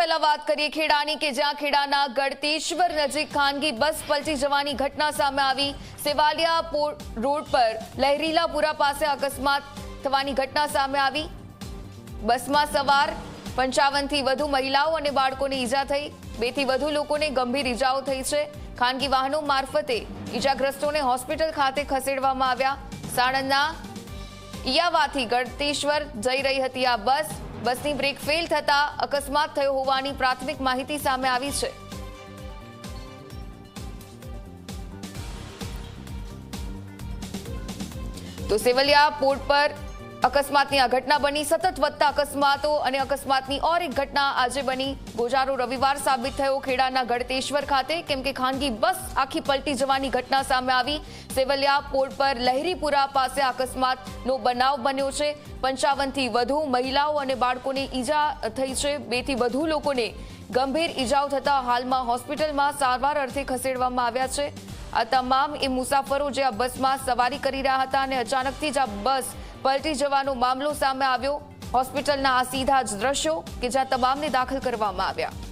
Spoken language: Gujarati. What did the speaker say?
પહેલા વાત કરીએ ખેડાની કે જ્યાં ખેડાના ગળતેશ્વર નજીક ખાનગી બસ પલટી જવાની ઘટના સામે આવી। સેવાલિયા રોડ પર લહેરીલાપુરા પાસે અકસ્માત થવાની ઘટના સામે આવી। બસમાં સવાર 55 થી વધુ મહિલાઓ અને બાળકોને ઈજા થઈ। 2 થી વધુ લોકોને ગંભીર ઈજાઓ થઈ છે। ખાનગી વાહનો મારફતે ઈજાગ્રસ્તોને હોસ્પિટલ ખાતે ખસેડવામાં આવ્યા। સાણંદના ઈયાવાથી ગળતેશ્વર જઈ રહી હતી આ બસની બ્રેક ફેલ થતા અકસ્માત થયો હોવાની પ્રાથમિક માહિતી સામે આવી છે। તો સેવલિયા પોર્ટ પર અકસ્માતની આ ઘટના બની। સતત વધતા અકસ્માતો અને અકસ્માતની ઓર એક ઘટના આજે બની। ગોજારો રવિવાર સાબિત થયો ખેડાના ગળતેશ્વર ખાતે, કેમ કે ખાનગી બસ આખી પલટી જવાની ઘટના સામે આવી। સેવલિયા પોર્ટ પર લહેરીપુરા પાસે અકસ્માતનો બનાવ બન્યો છે। 55 થી વધુ મહિલાઓ અને બાળકોને ઈજા થઈ છે। 2 થી વધુ લોકોને ગંભીર ઈજાઓ થતા હાલમાં હોસ્પિટલમાં સારવાર અર્થે ખસેડવામાં આવ્યા છે। આ તમામ એ મુસાફરો જે આ બસમાં સવારી કરી રહ્યા હતા અને અચાનકથી જ આ બસ પલટી જવાનો મામલો સામે આવ્યો। હોસ્પિટલના આ સીધા જ દ્રશ્યો કે જ્યાં તમામને દાખલ કરવામાં આવ્યા।